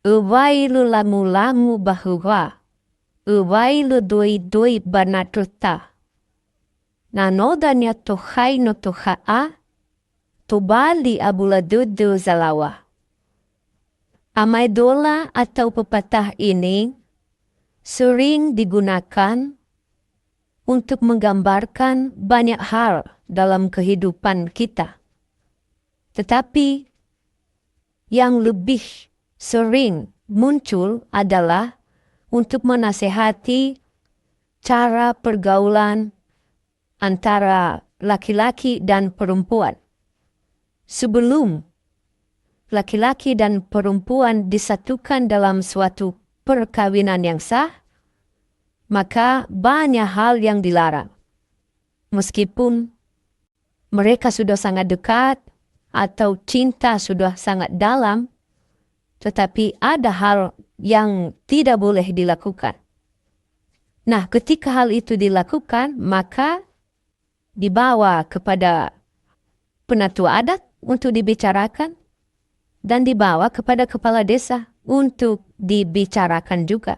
Uwailu lamu-lamu bahwa uwailu doi-doi banatuta. Nanodanya tohai no tohaa, tobali abula dudu zalawa. Amai dola atau pepatah ini sering digunakan untuk menggambarkan banyak hal dalam kehidupan kita. Tetapi yang lebih sering muncul adalah untuk menasehati cara pergaulan antara laki-laki dan perempuan. Sebelum laki-laki dan perempuan disatukan dalam suatu perkawinan yang sah, maka banyak hal yang dilarang. Meskipun mereka sudah sangat dekat atau cinta sudah sangat dalam, tetapi ada hal yang tidak boleh dilakukan. Nah, ketika hal itu dilakukan, maka dibawa kepada penatua adat untuk dibicarakan dan dibawa kepada kepala desa untuk dibicarakan juga.